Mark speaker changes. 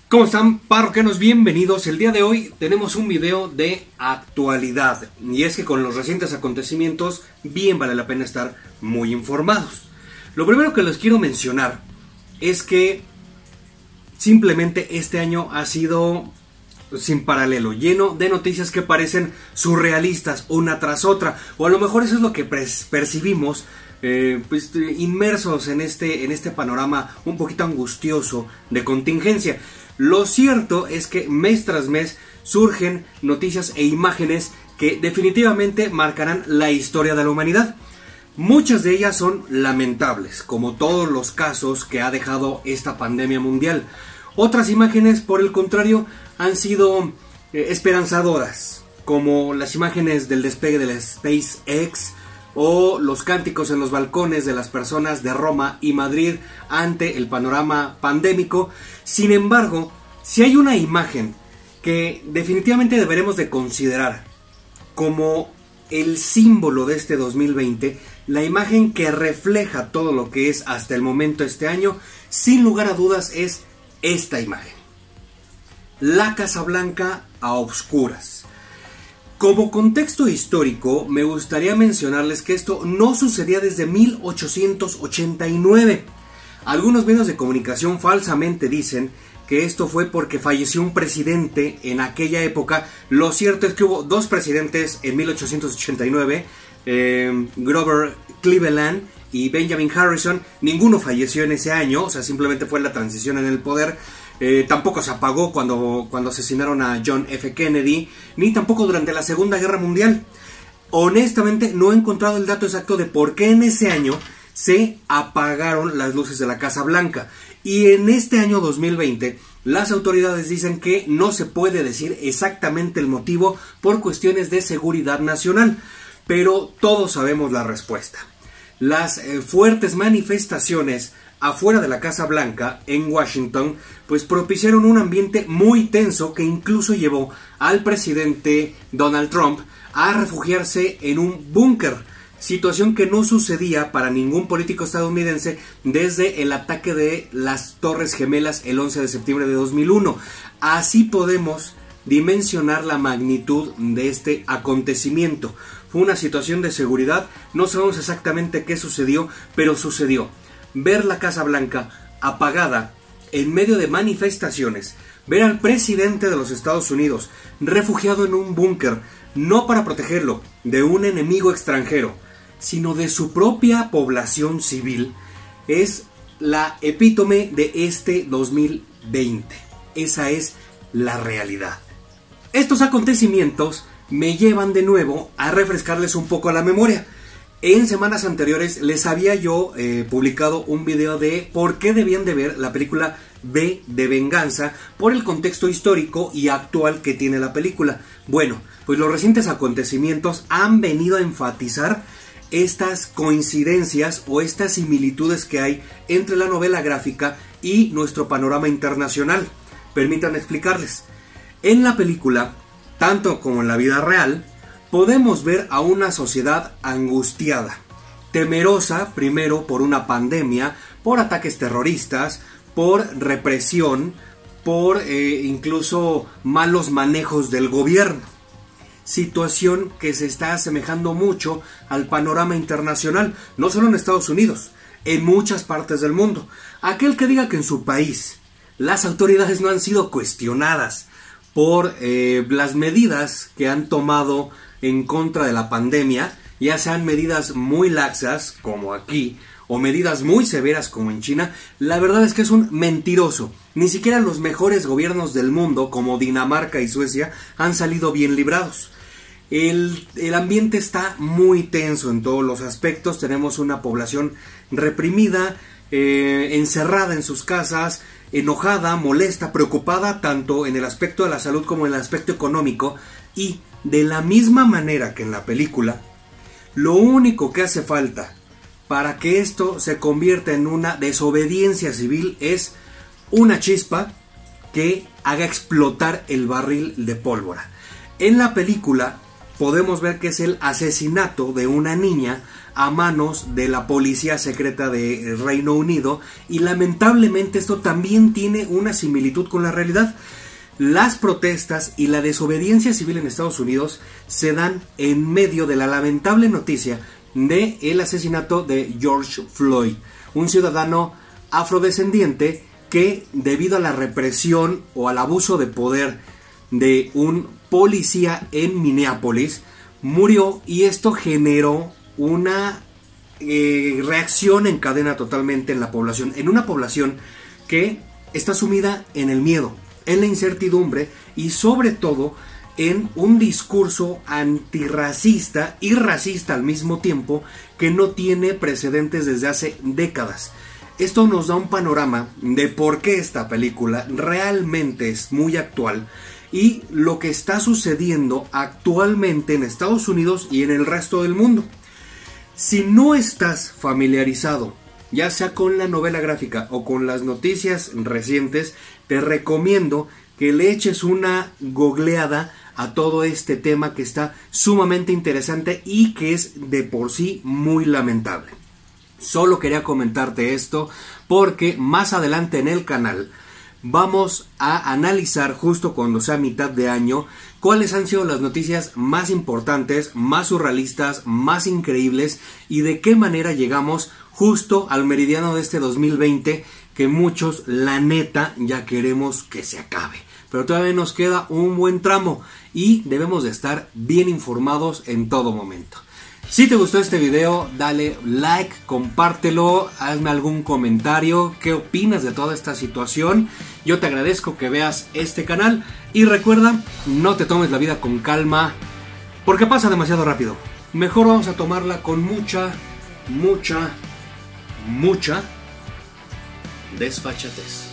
Speaker 1: ¿Cómo están, parroquianos? Bienvenidos. El día de hoy tenemos un video de actualidad. Y es que con los recientes acontecimientos bien vale la pena estar muy informados. Lo primero que les quiero mencionar es que simplemente este año ha sido sin paralelo, lleno de noticias que parecen surrealistas una tras otra. O a lo mejor eso es lo que percibimos inmersos en este panorama un poquito angustioso de contingencia. Lo cierto es que mes tras mes surgen noticias e imágenes que definitivamente marcarán la historia de la humanidad. Muchas de ellas son lamentables, como todos los casos que ha dejado esta pandemia mundial. Otras imágenes, por el contrario, han sido esperanzadoras, como las imágenes del despegue de la SpaceX o los cánticos en los balcones de las personas de Roma y Madrid ante el panorama pandémico. Sin embargo, si hay una imagen que definitivamente deberemos de considerar como el símbolo de este 2020, la imagen que refleja todo lo que es hasta el momento este año, sin lugar a dudas es esta imagen. La Casa Blanca a oscuras. Como contexto histórico, me gustaría mencionarles que esto no sucedía desde 1889. Algunos medios de comunicación falsamente dicen que esto fue porque falleció un presidente en aquella época. Lo cierto es que hubo dos presidentes en 1889, Grover Cleveland y Benjamin Harrison. Ninguno falleció en ese año, o sea, simplemente fue la transición en el poder. Tampoco se apagó cuando asesinaron a John F. Kennedy, ni tampoco durante la Segunda Guerra Mundial. Honestamente no he encontrado el dato exacto de por qué en ese año se apagaron las luces de la Casa Blanca. Y en este año 2020 las autoridades dicen que no se puede decir exactamente el motivo por cuestiones de seguridad nacional, pero todos sabemos la respuesta. Las fuertes manifestaciones afuera de la Casa Blanca en Washington pues propiciaron un ambiente muy tenso que incluso llevó al presidente Donald Trump a refugiarse en un búnker, situación que no sucedía para ningún político estadounidense desde el ataque de las Torres Gemelas el 11 de septiembre de 2001. Así podemos dimensionar la magnitud de este acontecimiento. Fue una situación de seguridad, no sabemos exactamente qué sucedió, pero sucedió. Ver la Casa Blanca apagada en medio de manifestaciones, ver al presidente de los Estados Unidos refugiado en un búnker, no para protegerlo de un enemigo extranjero, sino de su propia población civil, es la epítome de este 2020. Esa es la realidad. Estos acontecimientos me llevan de nuevo a refrescarles un poco la memoria. En semanas anteriores les había yo publicado un video de por qué debían de ver la película V de Venganza por el contexto histórico y actual que tiene la película. Bueno, pues los recientes acontecimientos han venido a enfatizar estas coincidencias o estas similitudes que hay entre la novela gráfica y nuestro panorama internacional. Permítanme explicarles. En la película, tanto como en la vida real, podemos ver a una sociedad angustiada, temerosa primero por una pandemia, por ataques terroristas, por represión, por incluso malos manejos del gobierno. Situación que se está asemejando mucho al panorama internacional, no solo en Estados Unidos, en muchas partes del mundo. Aquel que diga que en su país las autoridades no han sido cuestionadas por las medidas que han tomado en contra de la pandemia, ya sean medidas muy laxas como aquí o medidas muy severas como en China, la verdad es que es un mentiroso. Ni siquiera los mejores gobiernos del mundo como Dinamarca y Suecia han salido bien librados. El ambiente está muy tenso en todos los aspectos. Tenemos una población reprimida, encerrada en sus casas, enojada, molesta, preocupada tanto en el aspecto de la salud como en el aspecto económico. Y de la misma manera que en la película, lo único que hace falta para que esto se convierta en una desobediencia civil es una chispa que haga explotar el barril de pólvora. En la película podemos ver que es el asesinato de una niña a manos de la policía secreta de Reino Unido, y lamentablemente esto también tiene una similitud con la realidad. Las protestas y la desobediencia civil en Estados Unidos se dan en medio de la lamentable noticia de el asesinato de George Floyd, un ciudadano afrodescendiente que, debido a la represión o al abuso de poder de un policía en Minneapolis, murió, y esto generó una reacción en cadena totalmente en la población, en una población que está sumida en el miedo, en la incertidumbre y sobre todo en un discurso antirracista y racista al mismo tiempo que no tiene precedentes desde hace décadas. Esto nos da un panorama de por qué esta película realmente es muy actual y lo que está sucediendo actualmente en Estados Unidos y en el resto del mundo. Si no estás familiarizado, ya sea con la novela gráfica o con las noticias recientes, te recomiendo que le eches una googleada a todo este tema que está sumamente interesante y que es de por sí muy lamentable. Solo quería comentarte esto porque más adelante en el canal vamos a analizar, justo cuando sea mitad de año, cuáles han sido las noticias más importantes, más surrealistas, más increíbles y de qué manera llegamos justo al meridiano de este 2020 que muchos, la neta, ya queremos que se acabe. Pero todavía nos queda un buen tramo y debemos de estar bien informados en todo momento. Si te gustó este video, dale like, compártelo, hazme algún comentario, qué opinas de toda esta situación. Yo te agradezco que veas este canal y recuerda, no te tomes la vida con calma porque pasa demasiado rápido. Mejor vamos a tomarla con mucha desfachatez.